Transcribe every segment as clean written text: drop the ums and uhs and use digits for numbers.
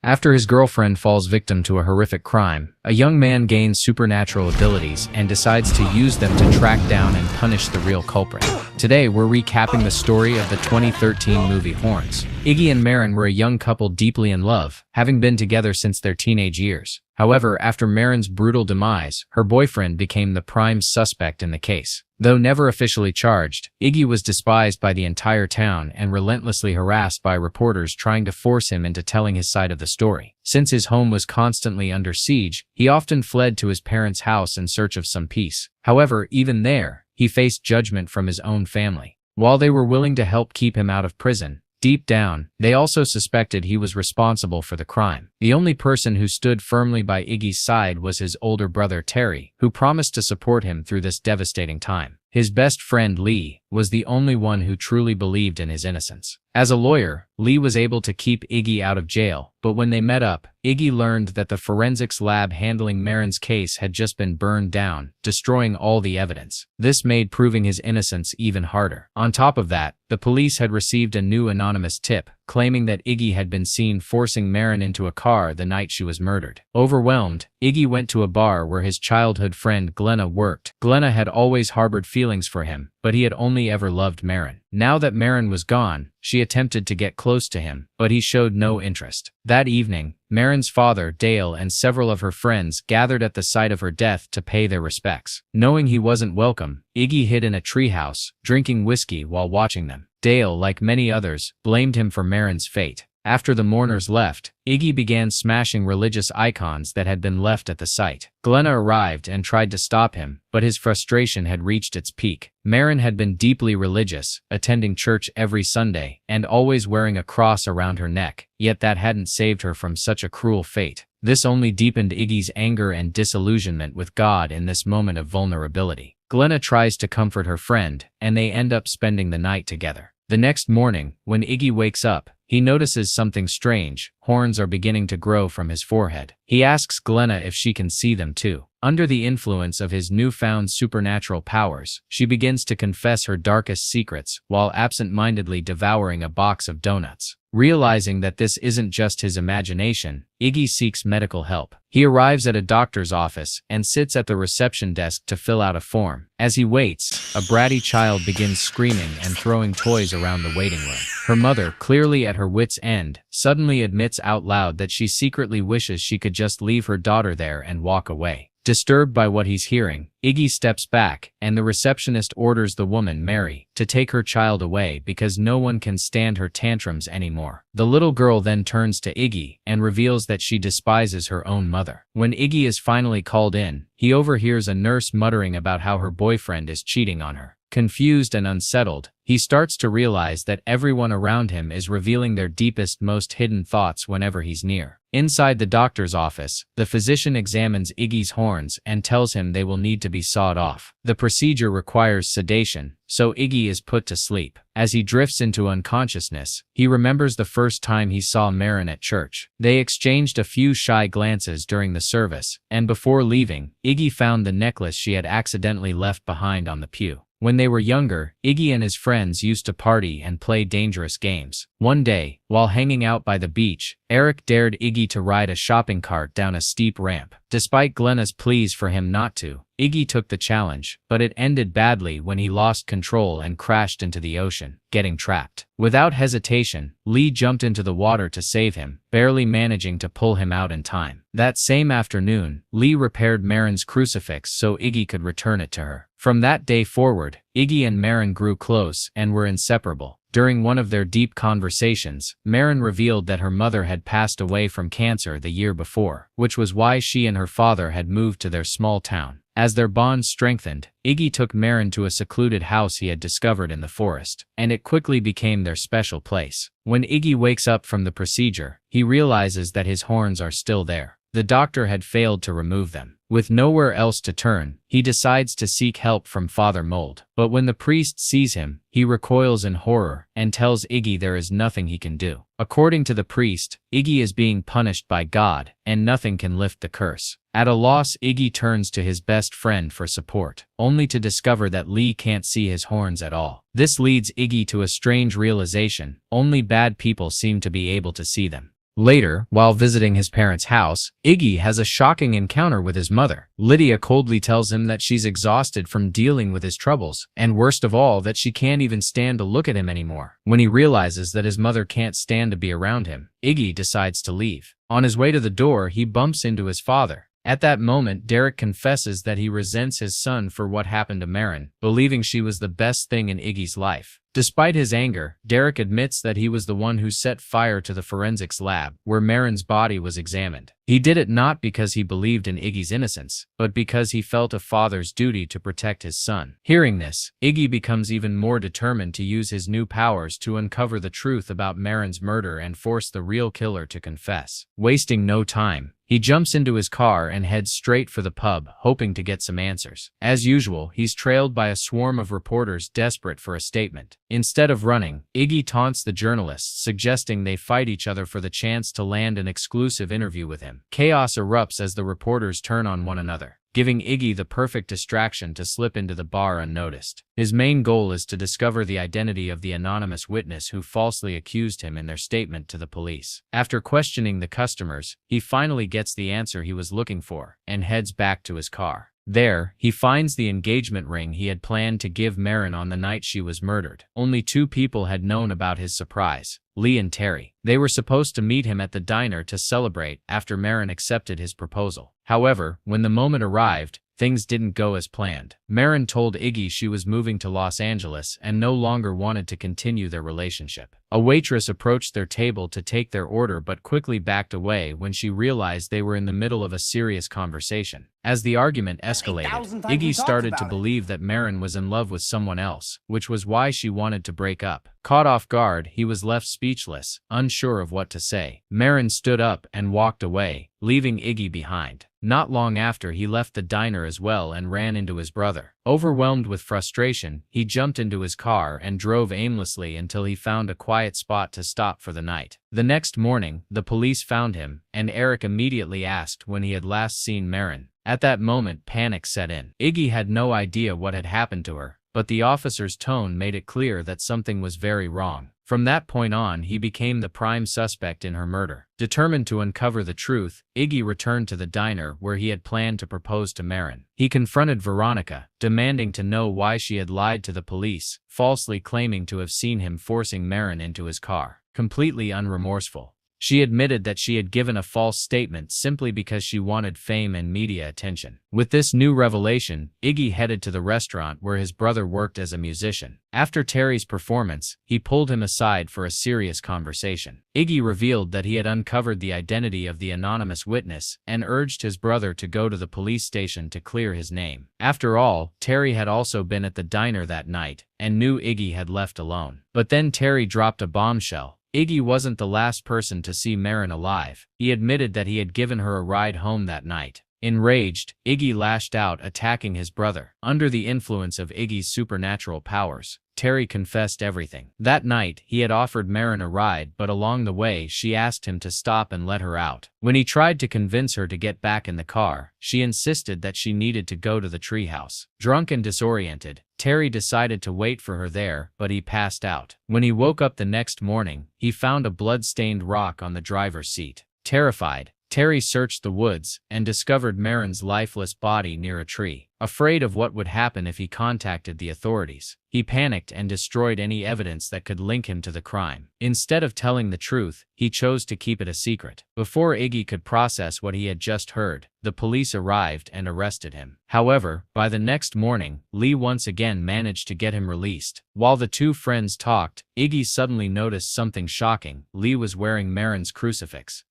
After his girlfriend falls victim to a horrific crime, a young man gains supernatural abilities and decides to use them to track down and punish the real culprit. Today, we're recapping the story of the 2013 movie Horns. Iggy and Maren were a young couple deeply in love, having been together since their teenage years. However, after Maren's brutal demise, her boyfriend became the prime suspect in the case. Though never officially charged, Iggy was despised by the entire town and relentlessly harassed by reporters trying to force him into telling his side of the story. Since his home was constantly under siege, he often fled to his parents' house in search of some peace. However, even there, he faced judgment from his own family. While they were willing to help keep him out of prison, deep down, they also suspected he was responsible for the crime. The only person who stood firmly by Iggy's side was his older brother Terry, who promised to support him through this devastating time. His best friend Lee was the only one who truly believed in his innocence. As a lawyer, Lee was able to keep Iggy out of jail, but when they met up, Iggy learned that the forensics lab handling Maren's case had just been burned down, destroying all the evidence. This made proving his innocence even harder. On top of that, the police had received a new anonymous tip, claiming that Iggy had been seen forcing Maren into a car the night she was murdered. Overwhelmed, Iggy went to a bar where his childhood friend Glenna worked. Glenna had always harbored feelings for him, but he had only ever loved Maren. Now that Maren was gone, she attempted to get close to him, but he showed no interest. That evening, Maren's father, Dale, and several of her friends gathered at the site of her death to pay their respects. Knowing he wasn't welcome, Iggy hid in a treehouse, drinking whiskey while watching them. Dale, like many others, blamed him for Maren's fate. After the mourners left, Iggy began smashing religious icons that had been left at the site. Glenna arrived and tried to stop him, but his frustration had reached its peak. Maren had been deeply religious, attending church every Sunday, and always wearing a cross around her neck, yet that hadn't saved her from such a cruel fate. This only deepened Iggy's anger and disillusionment with God in this moment of vulnerability. Glenna tries to comfort her friend, and they end up spending the night together. The next morning, when Iggy wakes up, he notices something strange. Horns are beginning to grow from his forehead. He asks Glenna if she can see them too. Under the influence of his newfound supernatural powers, she begins to confess her darkest secrets while absent-mindedly devouring a box of donuts. Realizing that this isn't just his imagination, Iggy seeks medical help. He arrives at a doctor's office and sits at the reception desk to fill out a form. As he waits, a bratty child begins screaming and throwing toys around the waiting room. Her mother, clearly at her wit's end, suddenly admits out loud that she secretly wishes she could just leave her daughter there and walk away. Disturbed by what he's hearing, Iggy steps back, and the receptionist orders the woman, Mary, to take her child away because no one can stand her tantrums anymore. The little girl then turns to Iggy and reveals that she despises her own mother. When Iggy is finally called in, he overhears a nurse muttering about how her boyfriend is cheating on her. Confused and unsettled, he starts to realize that everyone around him is revealing their deepest, most hidden thoughts whenever he's near. Inside the doctor's office, the physician examines Iggy's horns and tells him they will need to be sawed off. The procedure requires sedation, so Iggy is put to sleep. As he drifts into unconsciousness, he remembers the first time he saw Maren at church. They exchanged a few shy glances during the service, and before leaving, Iggy found the necklace she had accidentally left behind on the pew. When they were younger, Iggy and his friends used to party and play dangerous games. One day, while hanging out by the beach, Eric dared Iggy to ride a shopping cart down a steep ramp. Despite Glenna's pleas for him not to, Iggy took the challenge, but it ended badly when he lost control and crashed into the ocean, getting trapped. Without hesitation, Lee jumped into the water to save him, barely managing to pull him out in time. That same afternoon, Lee repaired Maren's crucifix so Iggy could return it to her. From that day forward, Iggy and Maren grew close and were inseparable. During one of their deep conversations, Maren revealed that her mother had passed away from cancer the year before, which was why she and her father had moved to their small town. As their bond strengthened, Iggy took Maren to a secluded house he had discovered in the forest, and it quickly became their special place. When Iggy wakes up from the procedure, he realizes that his horns are still there. The doctor had failed to remove them. With nowhere else to turn, he decides to seek help from Father Mold. But when the priest sees him, he recoils in horror and tells Iggy there is nothing he can do. According to the priest, Iggy is being punished by God, and nothing can lift the curse. At a loss, Iggy turns to his best friend for support, only to discover that Lee can't see his horns at all. This leads Iggy to a strange realization: only bad people seem to be able to see them. Later, while visiting his parents' house, Iggy has a shocking encounter with his mother. Lydia coldly tells him that she's exhausted from dealing with his troubles, and worst of all, that she can't even stand to look at him anymore. When he realizes that his mother can't stand to be around him, Iggy decides to leave. On his way to the door, he bumps into his father. At that moment, Derek confesses that he resents his son for what happened to Marin, believing she was the best thing in Iggy's life. Despite his anger, Derek admits that he was the one who set fire to the forensics lab, where Marin's body was examined. He did it not because he believed in Iggy's innocence, but because he felt a father's duty to protect his son. Hearing this, Iggy becomes even more determined to use his new powers to uncover the truth about Marin's murder and force the real killer to confess. Wasting no time, he jumps into his car and heads straight for the pub, hoping to get some answers. As usual, he's trailed by a swarm of reporters desperate for a statement. Instead of running, Iggy taunts the journalists, suggesting they fight each other for the chance to land an exclusive interview with him. Chaos erupts as the reporters turn on one another, giving Iggy the perfect distraction to slip into the bar unnoticed. His main goal is to discover the identity of the anonymous witness who falsely accused him in their statement to the police. After questioning the customers, he finally gets the answer he was looking for and heads back to his car. There, he finds the engagement ring he had planned to give Marin on the night she was murdered. Only two people had known about his surprise: Lee and Terry. They were supposed to meet him at the diner to celebrate after Marin accepted his proposal. However, when the moment arrived, things didn't go as planned. Marin told Iggy she was moving to Los Angeles and no longer wanted to continue their relationship. A waitress approached their table to take their order but quickly backed away when she realized they were in the middle of a serious conversation. As the argument escalated, Iggy started to believe that Marin was in love with someone else, which was why she wanted to break up. Caught off guard, he was left speechless, unsure of what to say. Marin stood up and walked away, leaving Iggy behind. Not long after, he left the diner as well and ran into his brother. Overwhelmed with frustration, he jumped into his car and drove aimlessly until he found a quiet spot to stop for the night. The next morning, the police found him, and Eric immediately asked when he had last seen Marin. At that moment, panic set in. Iggy had no idea what had happened to her, but the officer's tone made it clear that something was very wrong. From that point on, he became the prime suspect in her murder. Determined to uncover the truth, Iggy returned to the diner where he had planned to propose to Marin. He confronted Veronica, demanding to know why she had lied to the police, falsely claiming to have seen him forcing Marin into his car. Completely unremorseful, she admitted that she had given a false statement simply because she wanted fame and media attention. With this new revelation, Iggy headed to the restaurant where his brother worked as a musician. After Terry's performance, he pulled him aside for a serious conversation. Iggy revealed that he had uncovered the identity of the anonymous witness and urged his brother to go to the police station to clear his name. After all, Terry had also been at the diner that night and knew Iggy had left alone. But then Terry dropped a bombshell. Iggy wasn't the last person to see Marin alive. He admitted that he had given her a ride home that night. Enraged, Iggy lashed out, attacking his brother. Under the influence of Iggy's supernatural powers, Terry confessed everything. That night, he had offered Marin a ride, but along the way, she asked him to stop and let her out. When he tried to convince her to get back in the car, she insisted that she needed to go to the treehouse. Drunk and disoriented, Terry decided to wait for her there, but he passed out. When he woke up the next morning, he found a blood-stained rock on the driver's seat. Terrified, Terry searched the woods and discovered Marin's lifeless body near a tree. Afraid of what would happen if he contacted the authorities, he panicked and destroyed any evidence that could link him to the crime. Instead of telling the truth, he chose to keep it a secret. Before Iggy could process what he had just heard, the police arrived and arrested him. However, by the next morning, Lee once again managed to get him released. While the two friends talked, Iggy suddenly noticed something shocking. Lee was wearing Marin's crucifix.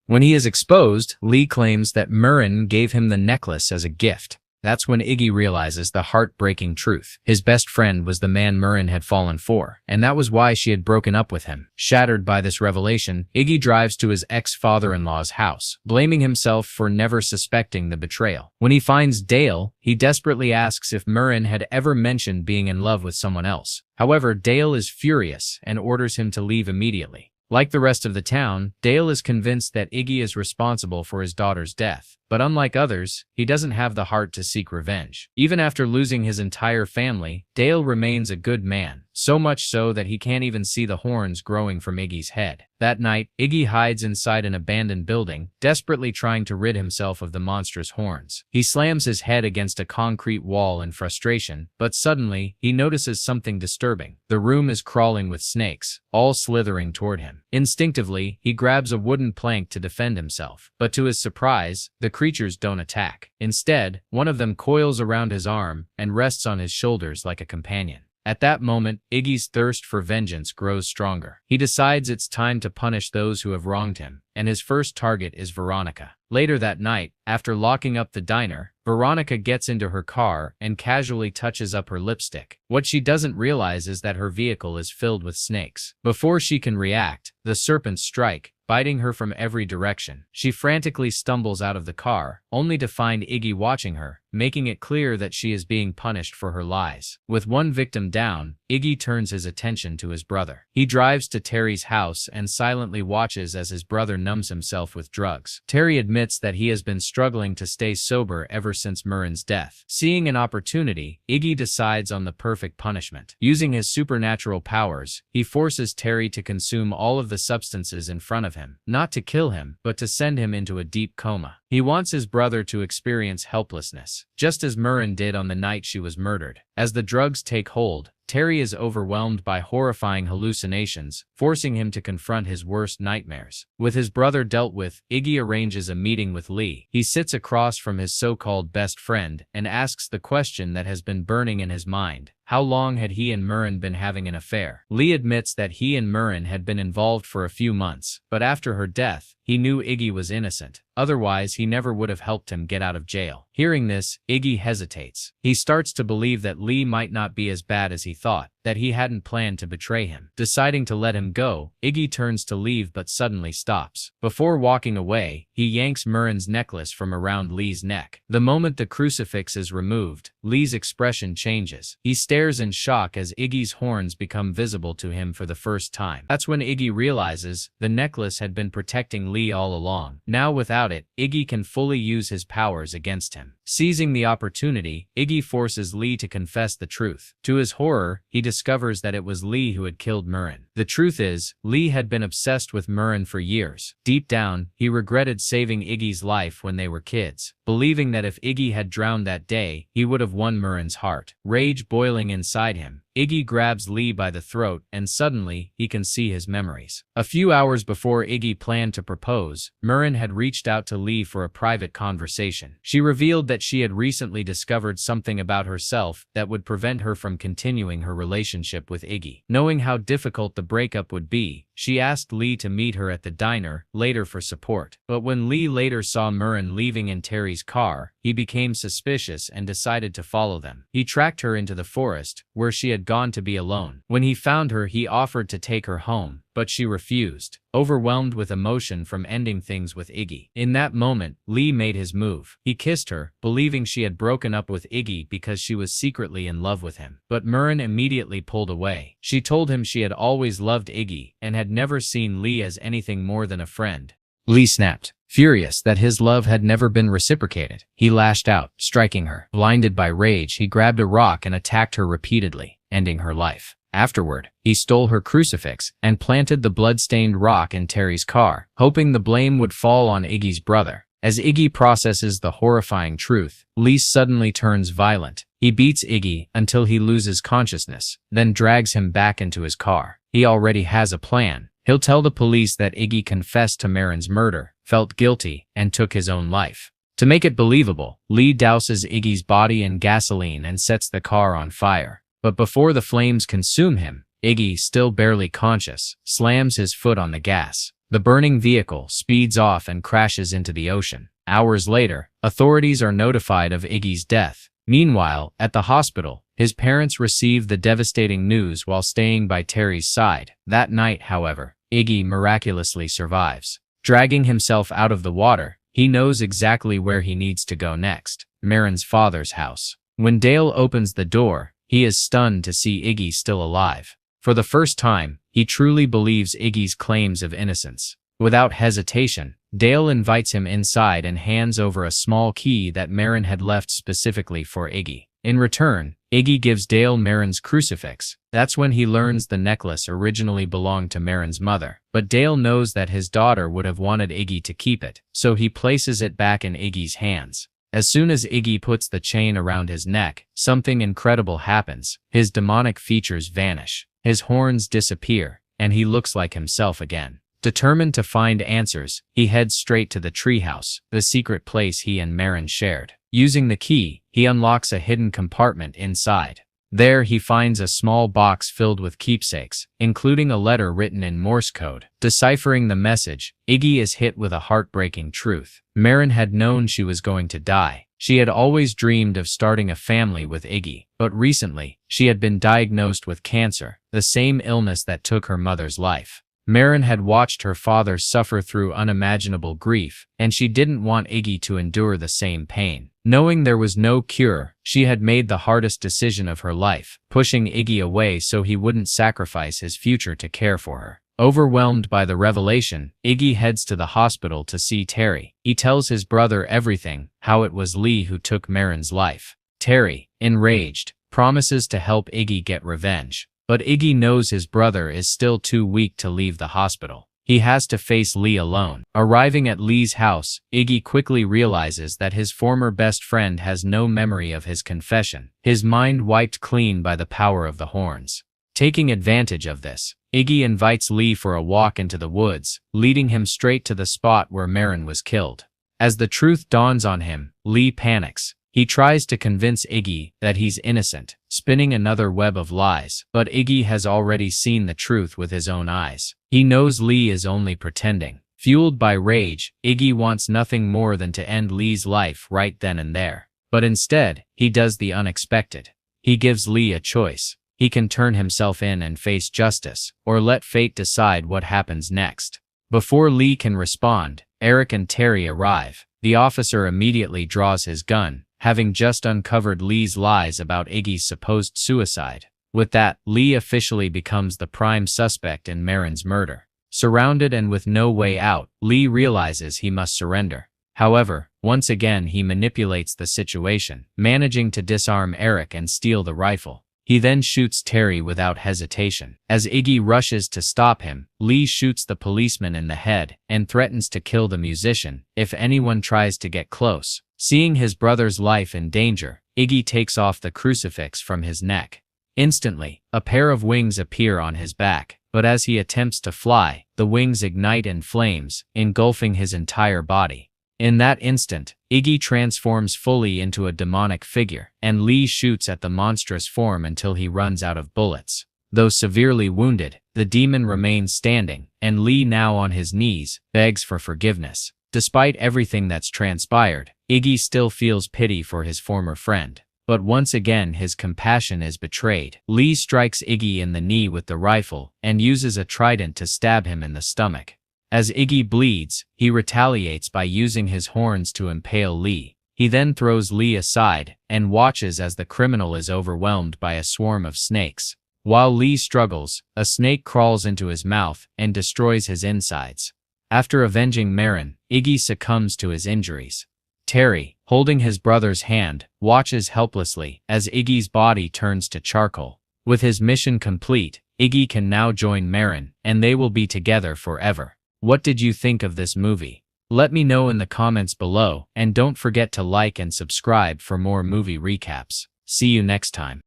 When he is exposed, Lee claims that Marin gave him the necklace as a gift. That's when Iggy realizes the heartbreaking truth. His best friend was the man Marin had fallen for, and that was why she had broken up with him. Shattered by this revelation, Iggy drives to his ex-father-in-law's house, blaming himself for never suspecting the betrayal. When he finds Dale, he desperately asks if Marin had ever mentioned being in love with someone else. However, Dale is furious and orders him to leave immediately. Like the rest of the town, Dale is convinced that Iggy is responsible for his daughter's death. But unlike others, he doesn't have the heart to seek revenge. Even after losing his entire family, Dale remains a good man, so much so that he can't even see the horns growing from Iggy's head. That night, Iggy hides inside an abandoned building, desperately trying to rid himself of the monstrous horns. He slams his head against a concrete wall in frustration, but suddenly, he notices something disturbing. The room is crawling with snakes, all slithering toward him. Instinctively, he grabs a wooden plank to defend himself. But to his surprise, the creatures don't attack. Instead, one of them coils around his arm and rests on his shoulders like a companion. At that moment, Iggy's thirst for vengeance grows stronger. He decides it's time to punish those who have wronged him, and his first target is Veronica. Later that night, after locking up the diner, Veronica gets into her car and casually touches up her lipstick. What she doesn't realize is that her vehicle is filled with snakes. Before she can react, the serpents strike, biting her from every direction. She frantically stumbles out of the car, only to find Iggy watching her, making it clear that she is being punished for her lies. With one victim down, Iggy turns his attention to his brother. He drives to Terry's house and silently watches as his brother numbs himself with drugs. Terry admits that he has been struggling to stay sober ever since Murren's death. Seeing an opportunity, Iggy decides on the perfect punishment. Using his supernatural powers, he forces Terry to consume all of the substances in front of him, not to kill him, but to send him into a deep coma. He wants his brother to experience helplessness, just as Murren did on the night she was murdered. As the drugs take hold, Terry is overwhelmed by horrifying hallucinations, forcing him to confront his worst nightmares. With his brother dealt with, Iggy arranges a meeting with Lee. He sits across from his so-called best friend and asks the question that has been burning in his mind. How long had he and Murren been having an affair? Lee admits that he and Murren had been involved for a few months, but after her death, he knew Iggy was innocent. Otherwise, he never would have helped him get out of jail. Hearing this, Iggy hesitates. He starts to believe that Lee might not be as bad as he thought, that he hadn't planned to betray him. Deciding to let him go, Iggy turns to leave but suddenly stops. Before walking away, he yanks Murren's necklace from around Lee's neck. The moment the crucifix is removed, Lee's expression changes. He stares in shock as Iggy's horns become visible to him for the first time. That's when Iggy realizes the necklace had been protecting Lee all along. Now without it, Iggy can fully use his powers against him. Seizing the opportunity, Iggy forces Lee to confess the truth. To his horror, he discovers that it was Lee who had killed Murren. The truth is, Lee had been obsessed with Murren for years. Deep down, he regretted saving Iggy's life when they were kids, believing that if Iggy had drowned that day, he would have won Murren's heart. Rage boiling inside him, Iggy grabs Lee by the throat and suddenly, he can see his memories. A few hours before Iggy planned to propose, Murren had reached out to Lee for a private conversation. She revealed that she had recently discovered something about herself that would prevent her from continuing her relationship with Iggy. Knowing how difficult the breakup would be, she asked Lee to meet her at the diner later for support. But when Lee later saw Murren leaving in Terry's car, he became suspicious and decided to follow them. He tracked her into the forest, where she had gone to be alone. When he found her, he offered to take her home, but she refused, overwhelmed with emotion from ending things with Iggy. In that moment, Lee made his move. He kissed her, believing she had broken up with Iggy because she was secretly in love with him. But Murren immediately pulled away. She told him she had always loved Iggy and had never seen Lee as anything more than a friend. Lee snapped. Furious that his love had never been reciprocated, he lashed out, striking her. Blinded by rage, he grabbed a rock and attacked her repeatedly, ending her life. Afterward, he stole her crucifix and planted the blood-stained rock in Terry's car, hoping the blame would fall on Iggy's brother. As Iggy processes the horrifying truth, Lee suddenly turns violent. He beats Iggy until he loses consciousness, then drags him back into his car. He already has a plan. He'll tell the police that Iggy confessed to Murren's murder, felt guilty, and took his own life. To make it believable, Lee douses Iggy's body in gasoline and sets the car on fire. But before the flames consume him, Iggy, still barely conscious, slams his foot on the gas. The burning vehicle speeds off and crashes into the ocean. Hours later, authorities are notified of Iggy's death. Meanwhile, at the hospital, his parents receive the devastating news while staying by Terry's side. That night, however, Iggy miraculously survives. Dragging himself out of the water, he knows exactly where he needs to go next: Murren's father's house. When Dale opens the door, he is stunned to see Iggy still alive. For the first time, he truly believes Iggy's claims of innocence. Without hesitation, Dale invites him inside and hands over a small key that Murren had left specifically for Iggy. In return, Iggy gives Dale Marin's crucifix. That's when he learns the necklace originally belonged to Marin's mother. But Dale knows that his daughter would have wanted Iggy to keep it, so he places it back in Iggy's hands. As soon as Iggy puts the chain around his neck, something incredible happens. His demonic features vanish, his horns disappear, and he looks like himself again. Determined to find answers, he heads straight to the treehouse, the secret place he and Marin shared. Using the key, he unlocks a hidden compartment inside. There he finds a small box filled with keepsakes, including a letter written in Morse code. Deciphering the message, Iggy is hit with a heartbreaking truth. Marin had known she was going to die. She had always dreamed of starting a family with Iggy, but recently, she had been diagnosed with cancer, the same illness that took her mother's life. Marin had watched her father suffer through unimaginable grief, and she didn't want Iggy to endure the same pain. Knowing there was no cure, she had made the hardest decision of her life, pushing Iggy away so he wouldn't sacrifice his future to care for her. Overwhelmed by the revelation, Iggy heads to the hospital to see Terry. He tells his brother everything, how it was Lee who took Marin's life. Terry, enraged, promises to help Iggy get revenge. But Iggy knows his brother is still too weak to leave the hospital. He has to face Lee alone. Arriving at Lee's house, Iggy quickly realizes that his former best friend has no memory of his confession, his mind wiped clean by the power of the horns. Taking advantage of this, Iggy invites Lee for a walk into the woods, leading him straight to the spot where Marin was killed. As the truth dawns on him, Lee panics. He tries to convince Iggy that he's innocent, spinning another web of lies, but Iggy has already seen the truth with his own eyes. He knows Lee is only pretending. Fueled by rage, Iggy wants nothing more than to end Lee's life right then and there. But instead, he does the unexpected. He gives Lee a choice. He can turn himself in and face justice, or let fate decide what happens next. Before Lee can respond, Eric and Terry arrive. The officer immediately draws his gun, having just uncovered Lee's lies about Iggy's supposed suicide. With that, Lee officially becomes the prime suspect in Marin's murder. Surrounded and with no way out, Lee realizes he must surrender. However, once again he manipulates the situation, managing to disarm Eric and steal the rifle. He then shoots Terry without hesitation. As Iggy rushes to stop him, Lee shoots the policeman in the head and threatens to kill the musician if anyone tries to get close. Seeing his brother's life in danger, Iggy takes off the crucifix from his neck. Instantly, a pair of wings appear on his back, but as he attempts to fly, the wings ignite in flames, engulfing his entire body. In that instant, Iggy transforms fully into a demonic figure, and Lee shoots at the monstrous form until he runs out of bullets. Though severely wounded, the demon remains standing, and Lee, now on his knees, begs for forgiveness. Despite everything that's transpired, Iggy still feels pity for his former friend. But once again his compassion is betrayed. Lee strikes Iggy in the knee with the rifle and uses a trident to stab him in the stomach. As Iggy bleeds, he retaliates by using his horns to impale Lee. He then throws Lee aside and watches as the criminal is overwhelmed by a swarm of snakes. While Lee struggles, a snake crawls into his mouth and destroys his insides. After avenging Marin, Iggy succumbs to his injuries. Terry, holding his brother's hand, watches helplessly as Iggy's body turns to charcoal. With his mission complete, Iggy can now join Marin, and they will be together forever. What did you think of this movie? Let me know in the comments below, and don't forget to like and subscribe for more movie recaps. See you next time.